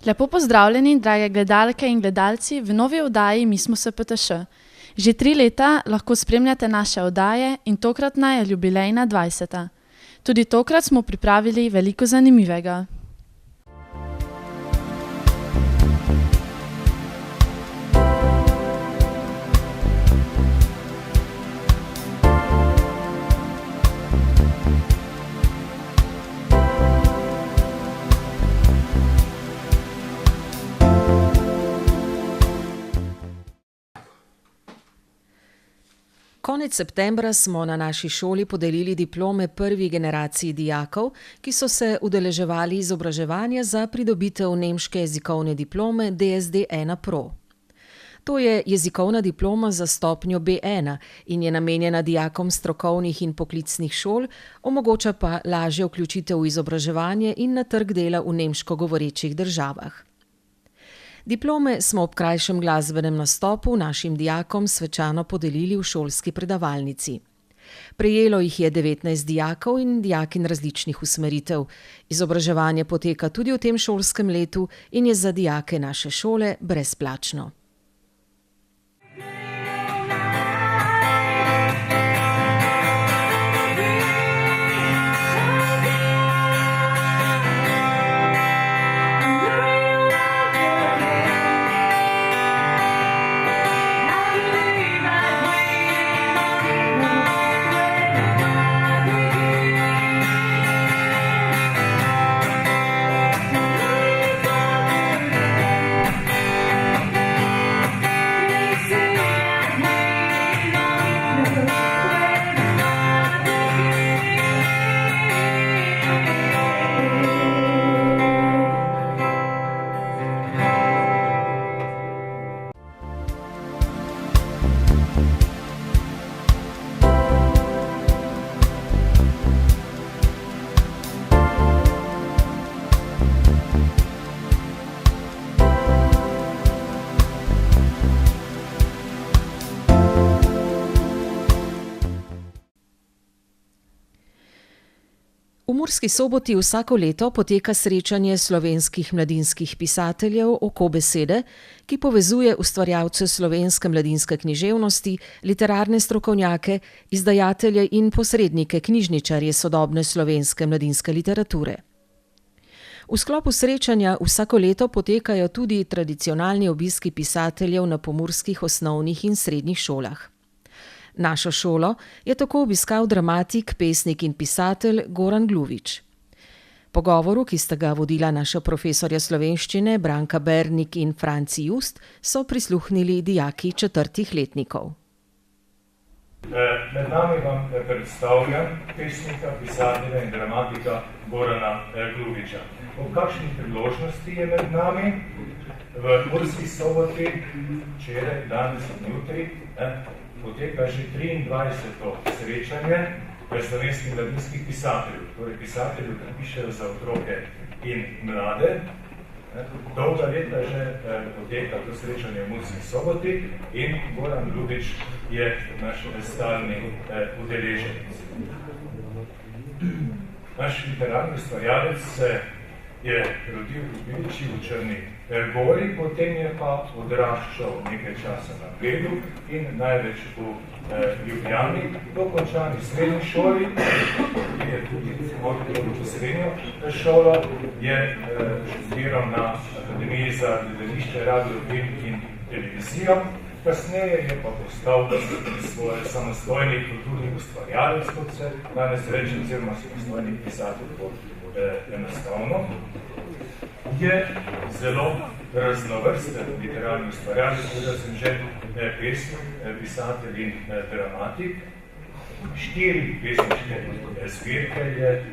Lepo pozdravljeni, drage gledalke in gledalci, v novi oddaji Mi smo SPTŠ. Že 3 leta lahko spremljate naše oddaje in tokratna je jubilejna 20. Tudi tokrat smo pripravili veliko zanimivega. Konec septembra smo na naši šoli podelili diplome prvi generaciji dijakov, ki so se udeleževali izobraževanja za pridobitev nemške jezikovne diplome DSD-1 Pro. To je jezikovna diploma za stopnjo B1 in je namenjena dijakom strokovnih in poklicnih šol, omogoča pa lažjo vključitev v izobraževanje in na trg dela v nemško govorečih državah. Diplome smo ob krajšem glasbenem nastopu našim dijakom svečano podelili v šolski predavalnici. Prejelo jih je 19 dijakov in dijakinj različnih usmeritev. Izobraževanje poteka tudi v tem šolskem letu in je za dijake naše šole brezplačno. V Murski Soboti vsako leto poteka srečanje slovenskih mladinskih pisateljev Oko besede, ki povezuje ustvarjalce slovenske mladinske književnosti, literarne strokovnjake, izdajatelje in posrednike knjižničarje sodobne slovenske mladinske literature. V sklopu srečanja vsako leto potekajo tudi tradicionalni obiski pisateljev na pomurskih osnovnih in srednjih šolah. Našo šolo je tako obiskal dramatik, pesnik in pisatelj Goran Gluvič. Pogovoru, ki sta ga vodila naša profesorja slovenščine Branka Bernik in Franci Just, so prisluhnili dijaki 4. letnikov. Med nami vam predstavljam pesnika, pisatelja in dramatika Gorana Gluviča. Ob kakšni priložnosti je med nami v Murski Soboti, včeraj, danes in jutri, poteka že 23. srečanje slovenskih mladinskih pisateljev, torej pisateljev, ki pišejo za otroke in mlade. Dolga leta že poteka to srečanje v Murski Soboti in Goran Gluvič je naš stalni udeleženec. Naš literarni ustvarjalec se je rodil v Biliči v Črni Gori, potem je pa odraščal nekaj časa na Bledu in največ v Ljubljani. Po končani srednji šoli, ki je tudi v srednjo šolo, je študiral na Akademiji za gledališče, radio, film in televizijo. Kasneje je pa postal svoj samostojni kulturni ustvarjalec, kot se danes reče, oziroma samostojni pisatelj enostavno. Je zelo raznovrsten literarni ustvarjalec, da sem že pesnik, pisatelj in dramatik. 4 pesniške zbirke je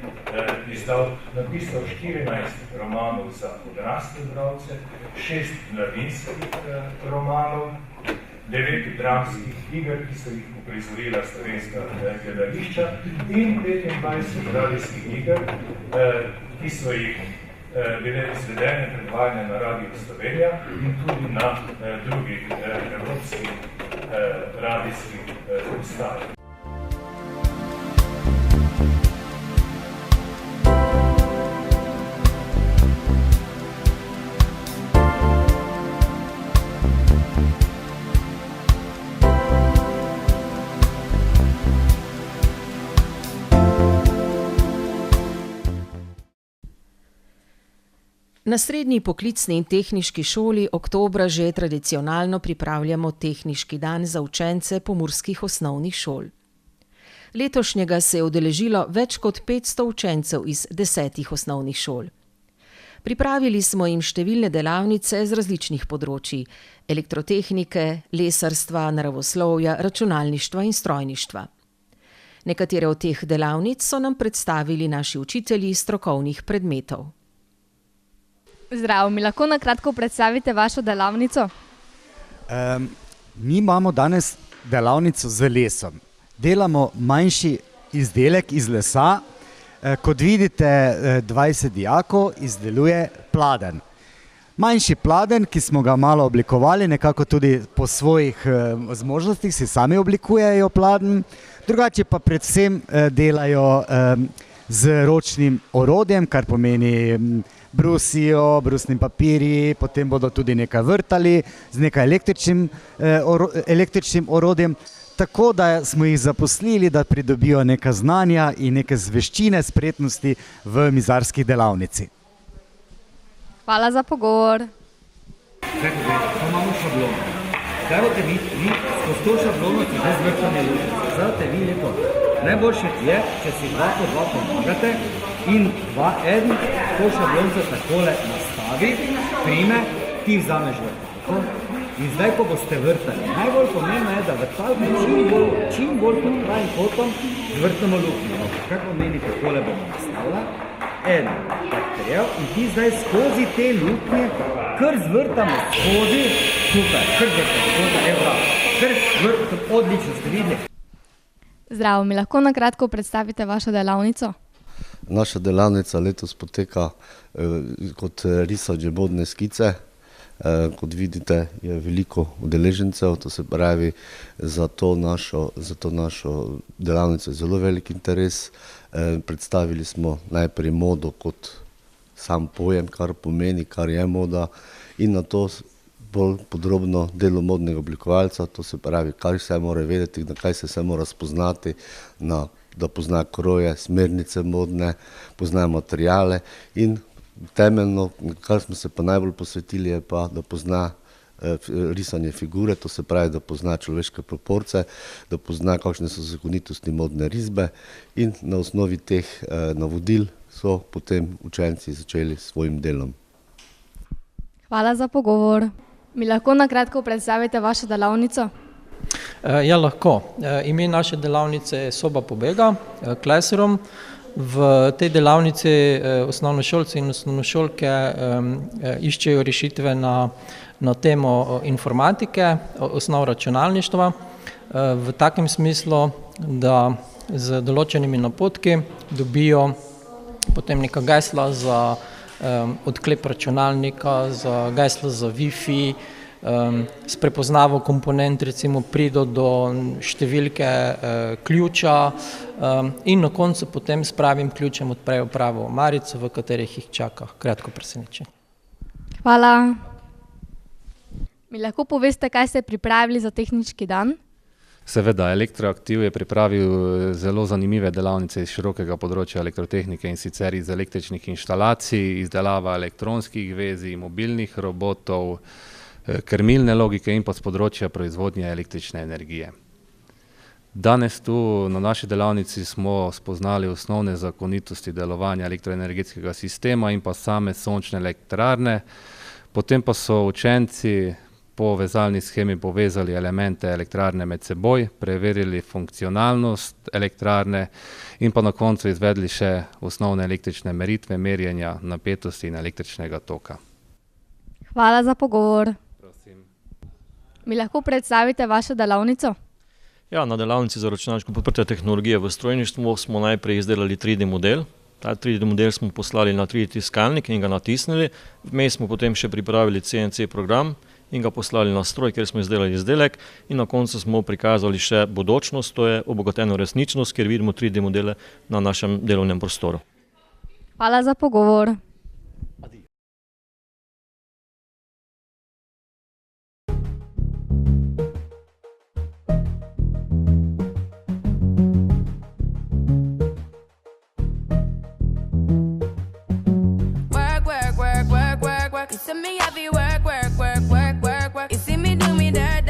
izdal, napisal 14 romanov za odrasle bralce, 6 mladinskih romanov, 9 dramskih iger, ki so jih uprizorila slovenska gledališča in 25 radijskih iger, ki so jih bile izvedene predvajanja na Radiu Slovenija in tudi na drugih evropskih radijskih postajah. Na Srednji poklicni in tehniški šoli oktobra že tradicionalno pripravljamo tehniški dan za učence pomurskih osnovnih šol. Letošnjega se je udeležilo več kot 500 učencev iz 10 osnovnih šol. Pripravili smo jim številne delavnice z različnih področij: elektrotehnike, lesarstva, naravoslovja, računalništva in strojništva. Nekatere od teh delavnic so nam predstavili naši učitelji strokovnih predmetov. Zdravo, mi lahko na kratko predstavite vašo delavnico? Mi imamo danes delavnico z lesom. Delamo manjši izdelek iz lesa. Kot vidite, 20 dijakov izdeluje pladenj. Manjši pladenj, ki smo ga malo oblikovali, nekako tudi po svojih zmožnostih si sami oblikujejo pladenj. Drugače pa predvsem delajo z ročnim orodjem, kar pomeni brusijo, brusnim papirji, potem bodo tudi nekaj vrtali z nekaj električnim orodjem, tako da smo jih zaposlili, da pridobijo neka znanja in neke veščine, spretnosti v mizarski delavnici. Hvala za pogovor. Zdaj, to imamo šablono. Zdaj boste vi skozi to šablono si že zvrtali luče. Zdaj boste vi lepo. Najboljše je, če si 2 po 2 pomagate in eden to šablonco takole nastavi, prime, ti vzameš vrtalko in zdaj, ko boste vrtali, najbolj pomembno je, da vrtalko čim bolj pod pravim kotom zvrtamo luknjo. Kaj pomeni, takole bomo nastavila? In ti zdaj skozi te luknje kar zvrtamo skozi, tukaj, kar zvrtamo skozi, odlično ste videli. Zdravo, mi lahko na kratko predstavite vašo delavnico? Naša delavnica letos poteka kot risanje modne skice. Kot vidite, je veliko udeležencev, to se pravi, za to našo delavnico je zelo velik interes. Predstavili smo najprej modo kot sam pojem, kar pomeni, kar je moda, in na to bolj podrobno delo modnega oblikovalca, to se pravi, kaj se mora vedeti, na kaj se mora spoznati, da pozna kroje, smernice modne, pozna materijale in temeljno, kar smo se pa najbolj posvetili, je pa, da pozna risanje figure, to se pravi, da pozna človeške proporce, da pozna, kakšne so zakonitosti modne risbe, in na osnovi teh navodil so potem učenci začeli s svojim delom. Hvala za pogovor. Mi lahko na kratko predstavite vašo delavnico? Ja, lahko. Ime naše delavnice je Soba pobega, Classroom. V tej delavnici osnovnošolci in osnovnošolke iščejo rešitve na temo informatike, osnov računalništva, v takem smislu, da z določenimi napotki dobijo potem neka gesla za odklep računalnika, za gesla za Wi-Fi, s prepoznavo komponent recimo prido do številke ključa in na koncu potem s pravim ključem odprejo pravo omarico, v katerih jih čaka kratko presenečenje. Hvala. Mi lahko poveste, kaj ste pripravili za tehnički dan? Seveda, Elektroaktiv je pripravil zelo zanimive delavnice iz širokega področja elektrotehnike, in sicer iz električnih inštalacij, izdelava elektronskih vezij, mobilnih robotov, krmilne logike in pa s področja proizvodnje električne energije. Danes tu na naši delavnici smo spoznali osnovne zakonitosti delovanja elektroenergetskega sistema in pa same sončne elektrarne, potem pa so učenci po vezalni shemi povezali elemente elektrarne med seboj, preverili funkcionalnost elektrarne in pa na koncu izvedli še osnovne električne meritve, merjenja napetosti in električnega toka. Hvala za pogovor. Prosim. Mi lahko predstavite vašo delavnico? Ja, na delavnici za računalniško podprte tehnologije v strojništvu smo najprej izdelali 3D model Ta 3D model smo poslali na 3D tiskalnik in ga natisnili. Vmes smo potem še pripravili CNC program in ga poslali na stroj, kjer smo izdelali izdelek in na koncu smo prikazali še bodočnost, to je obogateno resničnost, kjer vidimo 3D modele na našem delovnem prostoru. Hvala za pogovor. You see me heavy work. You see me do me dirt.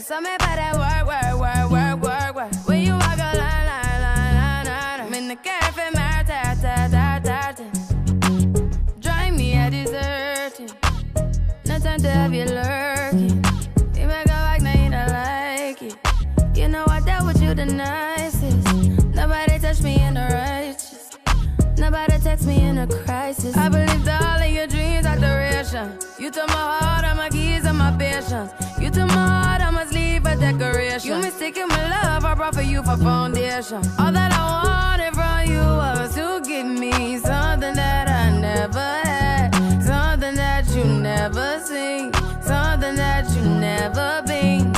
So me better work. When you walk a line. I'm in the cafe, my ta. Drive me a deserting. No time to have you lurking. You make a like, now you don't like it. You know I dealt with you the nicest. Nobody touched me in the righteous. Nobody text me in a crisis. I believed all of your dreams are duration. You took my heart, all my keys, and my patience. You took my heart, I must leave a decoration. You mistaken my love, I brought for you for foundation. All that I wanted from you was to give me something that I never had, something that you never seen, something that you never been.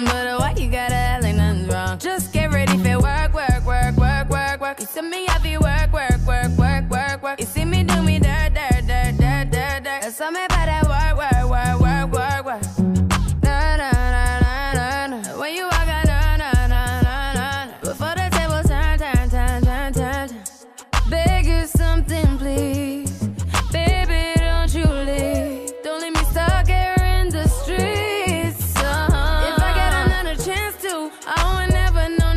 But why you gotta act like nothing's wrong? Just get ready for work. You see me heavy work. You see me do me dirt. So me better work. Na. When you walk out, na. Before the table turn. Beg you something, please. Baby, don't you leave. Don't leave me stuck here in the streets. If I get another chance to, I would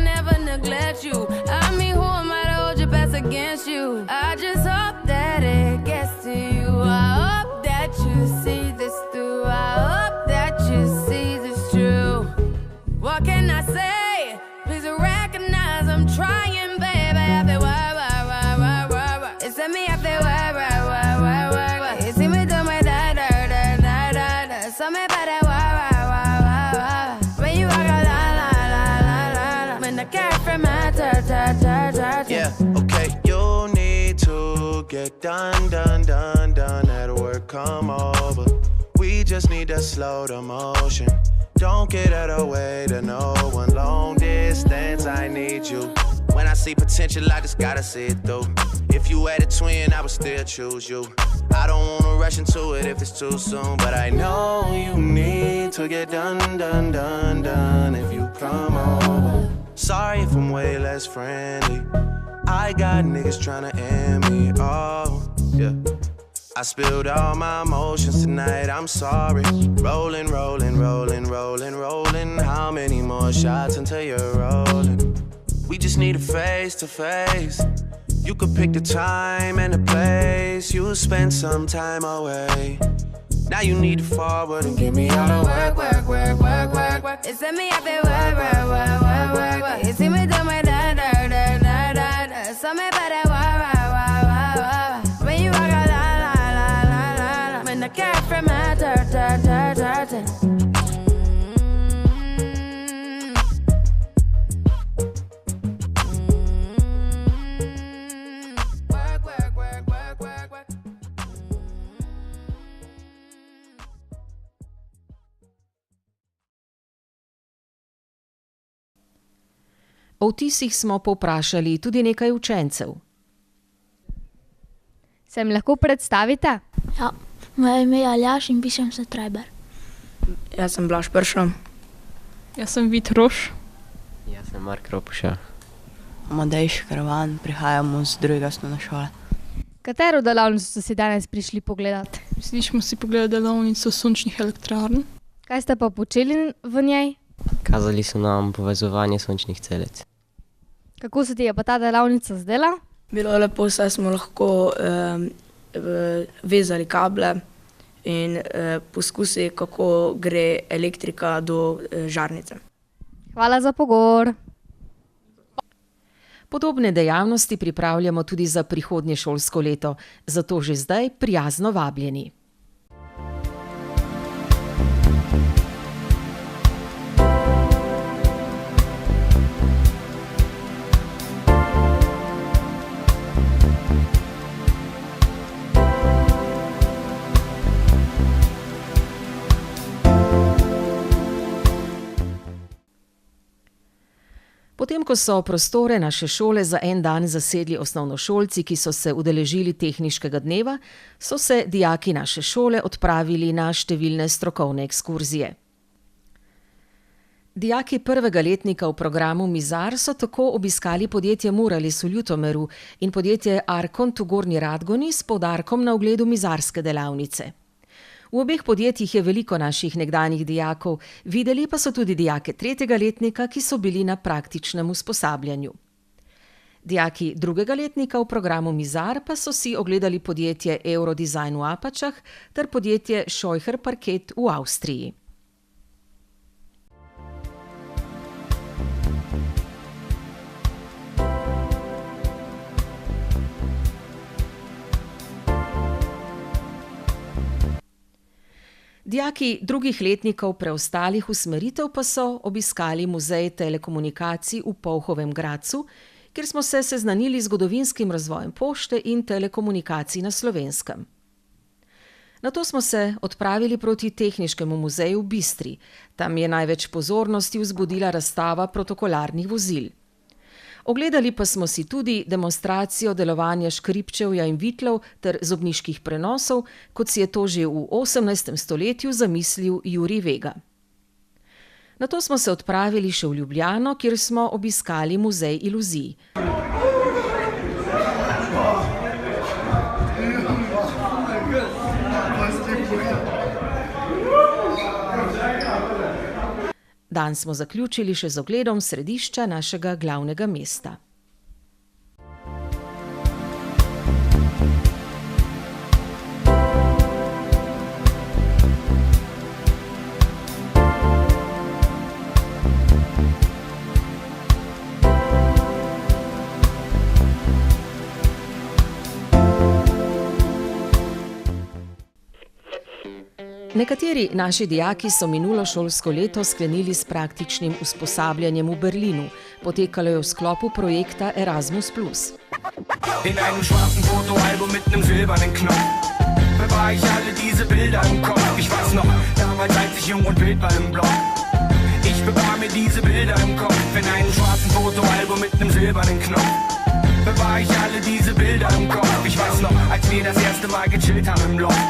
never neglect you. I mean, who am I to hold your best against you? I just hope that it gets to you. I hope that you see this through. I hope that you see this true. What can I say? Please recognize I'm trying, baby. I feel work. It's me, I feel work. You see me do my da. So me better work. When you walk a la. When the cat from my ta. Yeah, okay, you need to get done. At work, come over. We just need to slow the motion. Don't get out of the way to no one. Long distance, I need you. When I see potential, I just gotta see it through. If you had a twin, I would still choose you. I don't wanna rush into it if it's too soon, but I know you need to get done. If you come over. Sorry if I'm way less friendly. I got niggas tryna end me. Oh, yeah. I spilled all my emotions tonight, I'm sorry. Rolling. How many more shots until you're rolling? We just need a face to face. You could pick the time and the place. You'll spend some time away. Now you need to forward and give me all the work. It's me, I feel work. You see me do my da. So me better work. When you walk a la. When the cat from my dirt. O vtisih smo povprašali tudi nekaj učencev. Se mi lahko predstavite? Ja, moje ime je Aljaž in pišem se Trajber. Jaz sem Blaž Pršo. Jaz sem Vit Roš. Jaz sem Mark Ropuša. Amadej Škravan, prihajamo z 2. osnovne šole. Katero delavnico ste si danes prišli pogledati? Smo si pogledali delavnico sončnih elektrarn. Kaj ste pa počeli v njej? Kazali so nam povezovanje sončnih celic. Kako se ti je pa ta delavnica zdela? Bilo je lepo, saj smo lahko vezali kable in poskusili, kako gre elektrika do žarnice. Hvala za pogovor. Podobne dejavnosti pripravljamo tudi za prihodnje šolsko leto, zato že zdaj prijazno vabljeni. Potem, ko so prostore naše šole za en dan zasedli osnovnošolci, ki so se udeležili tehniškega dneva, so se dijaki naše šole odpravili na številne strokovne ekskurzije. Dijaki prvega letnika v programu Mizar so tako obiskali podjetje Muralis v Ljutomeru in podjetje Arkont v Gornji Radgoni s poudarkom na ogledu mizarske delavnice. V obeh podjetjih je veliko naših nekdanjih dijakov, videli pa so tudi dijake tretjega letnika, ki so bili na praktičnem usposabljanju. Dijaki drugega letnika v programu Mizar pa so si ogledali podjetje Eurodesign v Apačah ter podjetje Scheucher Parket v Avstriji. Dijaki drugih letnikov preostalih usmeritev pa so obiskali muzej telekomunikacij v Polhovem Gradcu, kjer smo se seznanili z zgodovinskim razvojem pošte in telekomunikacij na Slovenskem. Nato smo se odpravili proti Tehniškemu muzeju v Bistri. Tam je največ pozornosti vzbudila razstava protokolarnih vozil. Ogledali pa smo si tudi demonstracijo delovanja škripčevja in vitlov ter zobniških prenosov, kot si je to že v 18. stoletju zamislil Jurij Vega. Nato smo se odpravili še v Ljubljano, kjer smo obiskali muzej iluzij. Dan smo zaključili še z ogledom središča našega glavnega mesta. Nekateri naši dijaki so minulo šolsko leto sklenili s praktičnim usposabljanjem v Berlinu. Potekalo je v sklopu projekta Erasmus+. In einem schwarzen Fotoalbum mit einem silbernen Knopf bewahr ich alle diese Bilder im Kopf. Ich weiß noch, damals als ich jung und wild war im Block. Ich bewahr mir diese Bilder im Kopf. In einem schwarzen Fotoalbum mit einem silbernen Knopf bewahr ich alle diese Bilder im Kopf. Ich weiß noch, als wir das erste Mal gechillt haben im Loch.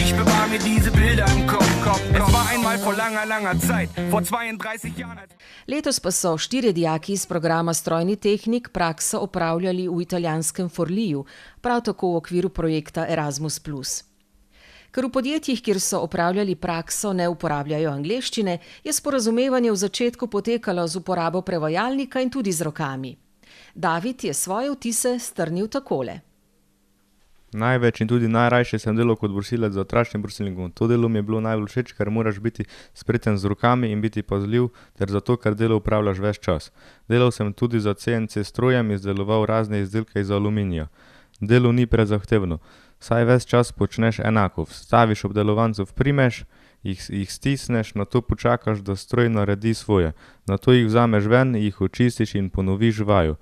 Ich bewahr mir diese Bilder im Kopf. Es war einmal vor langer, langer Zeit, vor 32 Jahren. Letos pa so 4 dijaki iz programa Strojni tehnik prakso opravljali v italijanskem Forliju, prav tako v okviru projekta Erasmus+. Ker v podjetjih, kjer so opravljali prakso, ne uporabljajo angleščine, je sporazumevanje v začetku potekalo z uporabo prevajalnika in tudi z rokami. David je svoje vtise strnil takole. Največ in tudi najrajše sem delal kot brusilec za tračnim brusilnikom. To delo mi je bilo najbolj všeč, ker moraš biti spreten z rokami in biti pazljiv, ter zato, ker delo upravljaš ves čas. Delal sem tudi za CNC strojem, izdeloval razne izdelke iz aluminija. Delo ni prezahtevno, saj ves čas počneš enako. Vstaviš obdelovancev v primež, jih stisneš, nato počakaš, da stroj naredi svoje. Nato jih vzameš ven, jih očistiš in ponoviš vajo.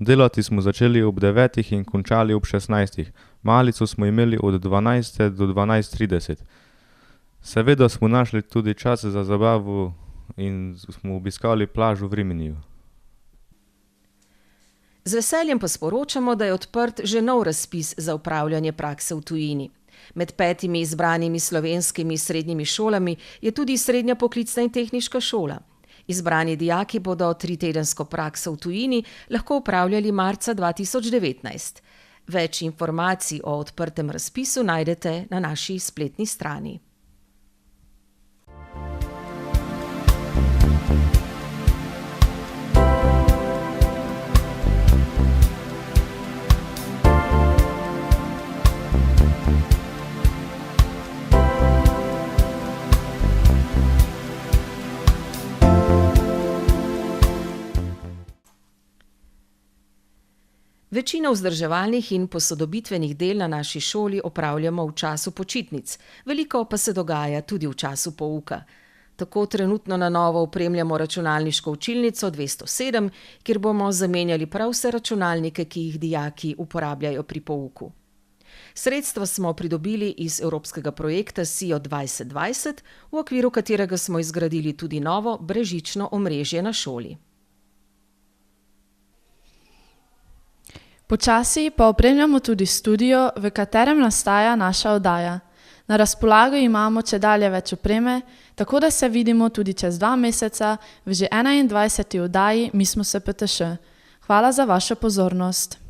Delati smo začeli ob 9 in končali ob 16. Malico smo imeli od 12 do 12:30. Seveda smo našli tudi čas za zabavo in smo obiskali plažo v Riminiju. Z veseljem pa sporočamo, da je odprt že nov razpis za opravljanje prakse v tujini. Med 5 izbranimi slovenskimi srednjimi šolami je tudi Srednja poklicna in tehniška šola. Izbrani dijaki bodo 3-tedensko prakso v tujini lahko opravljali marca 2019. Več informacij o odprtem razpisu najdete na naši spletni strani. Večino vzdrževalnih in posodobitvenih del na naši šoli opravljamo v času počitnic, veliko pa se dogaja tudi v času pouka. Tako trenutno na novo opremljamo računalniško učilnico 207, kjer bomo zamenjali prav vse računalnike, ki jih dijaki uporabljajo pri pouku. Sredstva smo pridobili iz evropskega projekta SIO 2020, v okviru katerega smo izgradili tudi novo brezžično omrežje na šoli. Počasi pa opremljamo tudi studio, v katerem nastaja naša oddaja. Na razpolago imamo čedalje več opreme, tako da se vidimo tudi čez 2 meseca v že 21. oddaji Mi smo SPTŠ. Hvala za vašo pozornost.